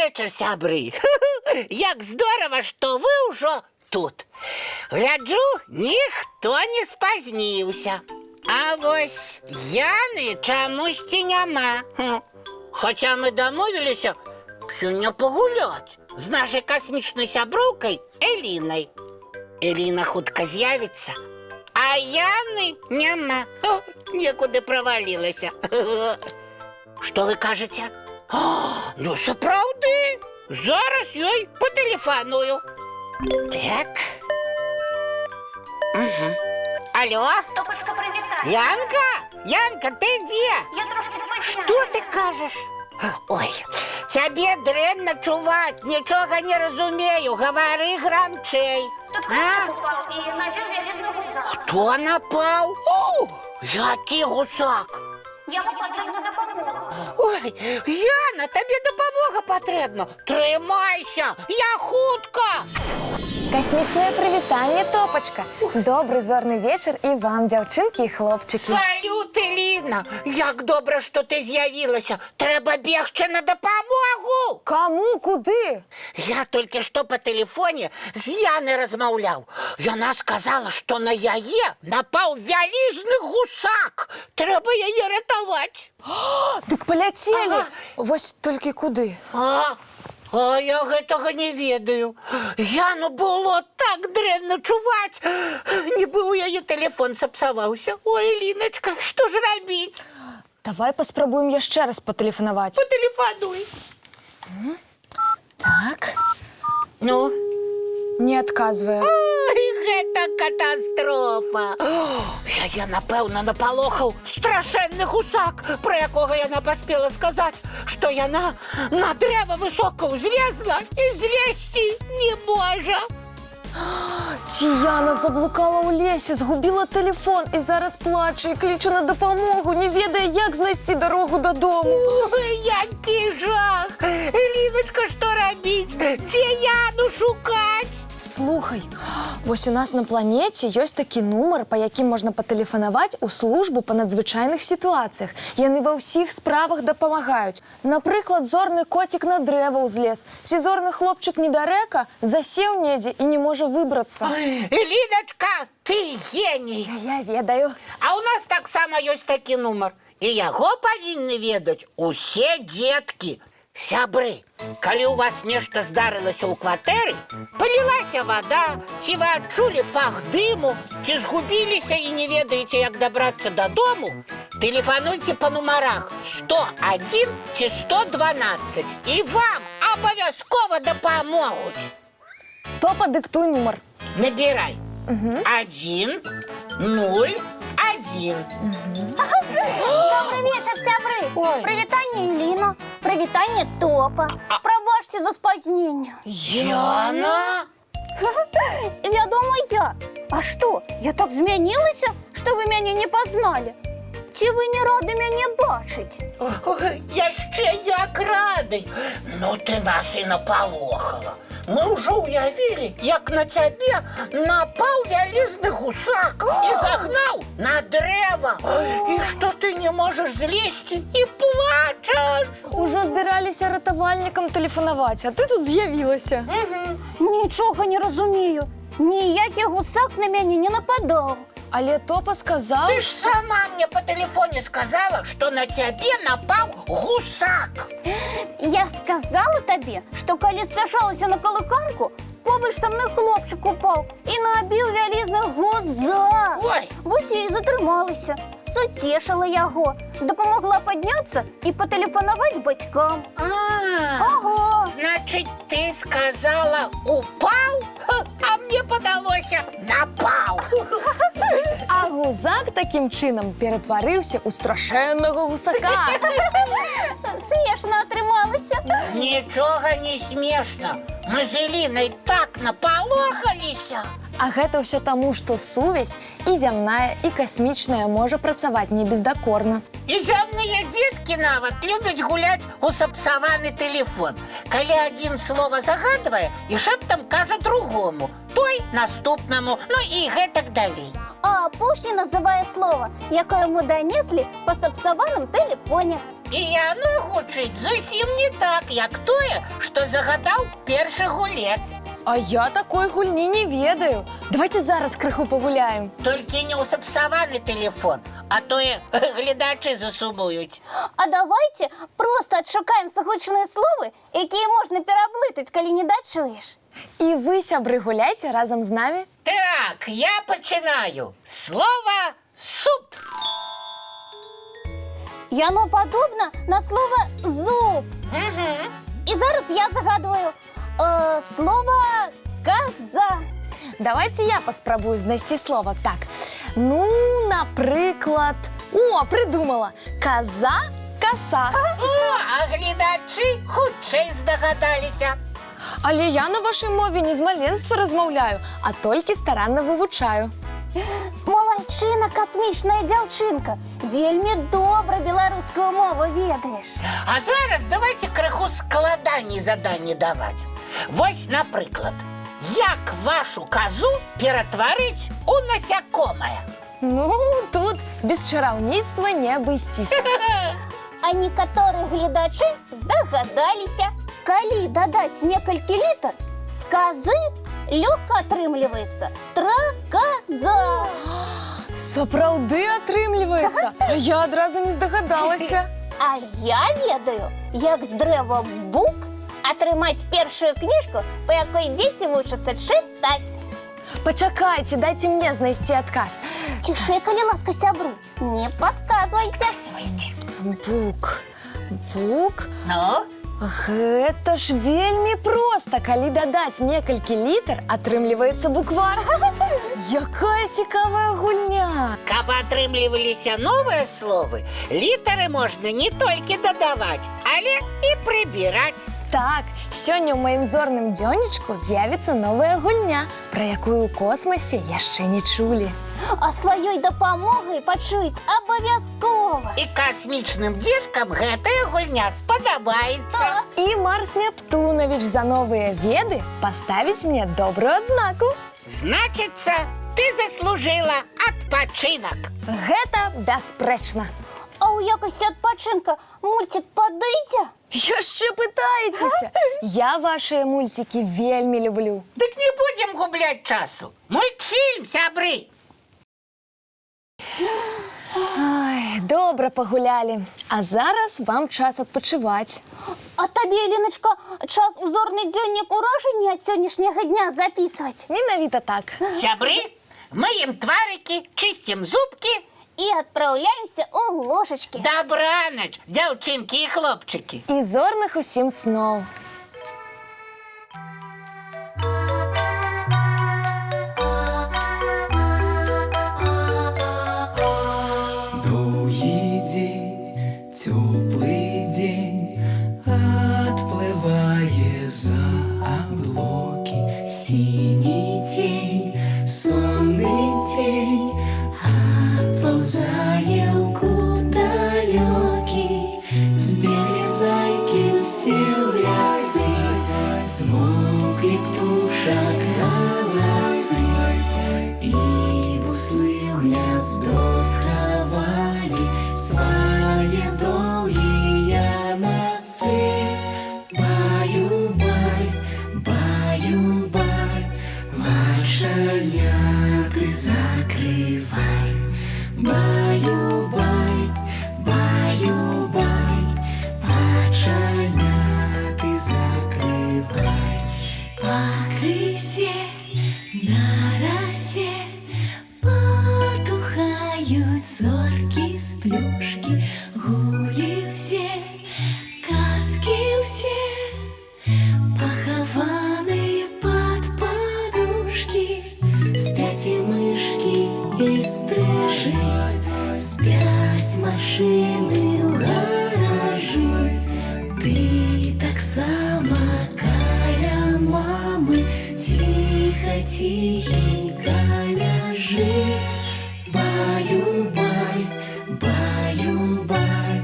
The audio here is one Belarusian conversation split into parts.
вечер, сябры. Як здорово, что вы уже тут. Гляджу, ніхто не спазніўся. А вось Яны чамусьці няма. Хотя мы дамовіліся сёння пагуляць з нашай касмічнай сяброўкай Элінай. Эліна хутка з'явіцца, а Яны няма. Некуды правалілася. Што вы кажаце? Ну, сапраўды. Зараз ёй патэлефаную. Так. Алло? Топочка, привітай. Янка, ты дзе? Я трошки звичайна. Што ты кажаш? Ой, цябе дрэнна чуваць, нічога не разумею, гавары грамчэй. Тут хлопчик упав і набіг вялізний гусак. Хто напаў? О, які гусак? Яму потрібна допомога. Ой, Яна, табе дапамога патрэбна. Трымайся, я хутка. Космічнае прывітанне, Топачка. Добры зорны вечар і вам, дзяўчынкі і хлопчыкі. Салют, Эліна. Як добра, што ты з'явілася. Трэба бегчы на дапамогу. Каму, куды? Я толькі што па тэлефоне з Янай размаўляў. Яна сказала, што на яе напаў вялізны гусак. Трэба яе ратаваць. Дык паляцелі. Вось толькі куды? А я гэтага не ведаю. Яну было так дрэнна чуваць. Нібы ў яе тэлефон сапсаваўся. Ой, Эліначка, што ж рабіць? Давай паспрабуем яшчэ раз патэлефанаваць. Патэлефануй. Так. Ну? Не адказвае. Ой, гэта катастрофа. Я напэўна, напалохаў страшэнны гусак, пра якога яна паспела сказаць, што яна на дрэва высока ўзлезла і злезці не можа. Ці Яна заблукала ў лесе, згубіла тэлефон і зараз плача і кліча на дапамогу, не ведае, як знайсці дарогу дадому. Ой, які жах! Эліначка, што рабіць? Дзе Яну шукаць? Слухай, вось у нас на планеце ёсць такі нумар, па якім можна патэлефанаваць у службу па надзвычайных сітуацыях. Яны ва ўсіх справах дапамагаюць. Напрыклад, зорны коцік на дрэва ўзлез, ці зорны хлопчык недарэка засеў недзе і не можа выбрацца. Эліначка, ты геній! Я ведаю. А ў нас таксама ёсць такі нумар. І яго павінны ведаць усе дзеткі. Сябры, калі у вас нешта здарылася ў кватэры, палілася вада, ці вы адчулі пах дыму, ці згубіліся і не ведаеце, як дабрацца дадому, тэлефануйце па нумарах 101 ці 112, і вам абавязкова дапамогуць. Топа, дыктуй нумар. Набірай. 1, 0, 1. Добрий вечір, сябри. Ой. Привітання, Еліно. Привітання, Топа. Пробачте за спознення. Яна? Вядомо, я. А що, я так змінилася, що ви мене не познали? Чи ви не раді мене бачити? Ой, я ще як радий. Ну ти нас і напалохала. Ми вже уявили, як на тебе напав вялізний гусак і загнав на древо. І що ти не можеш злізти і плачеш. Ужо збираліся ратавальнікам тэлефанаваць, а ти тут з'явілася. Нічого не розумію. Ніякий гусак на мене не нападав. Але Топа сказав... Ты ж сама мне по телефону сказала, что на тебе напал гусак. Я сказала тобі, що коли спішалася на колиханку, побач со мною хлопчик упав і набив вялізний гусак. Ой. Ось я і затрималася. Сутішила його, допомогла піднятися і потелефонувати батькам. Ого! Значит, ты сказала упал, а мне подалося напал. А гузак таким чином перетворився у страшенного гусака. Смішно отрималося. Ничего не смешно. Мы с Элиной так наполохалися. А гэта ўсё таму, што сувязь і зямная, і касмічная можа працаваць не бездакорна. І зямныя дзеткі нават любяць гуляць у сапсаваны тэлефон. Калі адзін слова загадвае і шэптам кажа другому, той наступнаму, ну і гэтак далей. А а апошні називає слово, яке йому донесли по сапсованому телефоні. І яно гучить зовсім не так, як тое, що загадав перший гулець. А я такой гульні не ведаю. Давайте зараз криху погуляємо. Тільки не у сапсований телефон, а то і глядачі засумують. А давайте просто відшукаємо загучні слова, які можна переплутати, коли не дочуєш. І ви, сябри, гуляйте разом з нами. Так, я починаю. Слово суп. Яно подобно на слово зуб. Угу. І зараз я загадую слово коза. Давайте я поспробую знайти слово. Так, ну, наприклад... О, придумала. Коза, коса. О, а глядачі хутчей здогадалися. Але я на вашій мові не з маленства розмовляю, а тільки старанно вивчаю. Молодчина, космічна дівчинка. Вельми добре білоруську мову ведаєш. А зараз давайте криху складані задання давати. Ось, наприклад, як вашу козу перетворить у насякомое? Ну, тут без чарівництва не обойтись. А некоторые глядачи здогадалися. Коли додать некалькі літер, з кози легко атрымліваецца стракоза. Сапраўды атрымліваецца. А я адразу не здагадалася. А я ведаю, як з дрэва бук атрымаць першую кніжку, па якой дзеці вучацца чытаць. Пачакайце, дайце мне знайсці адказ. Цішэй, калі ласка, сябры, не падказвайце. Бук. Бук? Ну? Гэта ж вельмі проста. Калі дадаць некалькі літар, атрымліваецца буквар. Якая цікавая гульня. Каб атрымліваліся новыя словы, літары можна не толькі дадаваць, але і прыбіраць. Так, сёння ў маім зорным дзённічку з'явіцца новая гульня, пра якую ў космасе яшчэ не чулі. А з тваёй дапамогай пачуюць абавязкова. І касмічным дзеткам гэтая гульня спадабаецца. І Марс Нептунавіч за новыя веды паставіць мне добрую адзнаку. Значыцца, ты заслужыла адпачынак. Гэта бясспрэчна. А ў якасці адпачынка мульцік падыдзе? Яшчэ пытаецеся? Я вашыя мульцікі вельмі люблю. Дык не будзем губляць часу. Мультфільм, сябры. Ай, добра пагулялі. А зараз вам час адпачываць. А табе, Леначка, час у зорны дзённік уражанні ад сённяшняга дня запісваць. Менавіта так. Сябры, мыем тварыкі, чысцім зубкі. І адпраўляемся ў ложачкі. Добранач, дзяўчынкі і хлопчыкі. І зорных усім сноў. Доўгі дзень, цёплы дзень, адплывае за аблокі. Сіні цень, сонны цень, адпаўзае ў кут далёкі. Збеглі зайкі ўсе ў лясы, змоўклі птушак галасы. І буслы ў гняздо схавалі свае доўгія носы. Баю-бай, баю-бай, вачаняты закрывай. Баю-бай, баю-бай, вачаняты закрывай. Пакрысе, на расе потухаюць зоркі з плюшкі. Гулі ўсе, казкі ўсе, пахаваныя пад падушкі. Спяць і мышкі, і стрыжы, спяць машыны ў гаражы. Ты таксама каля мамы ціха-ціхенька ляжы. Баю-бай, баю-бай,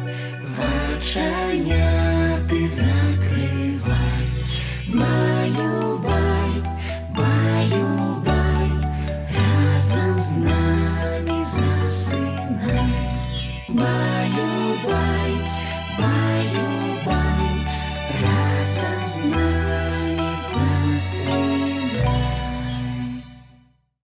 вачаняты закрывай. Баю-бай, баю-бай, разом з нами засинай. Баю-бай, баю-бай.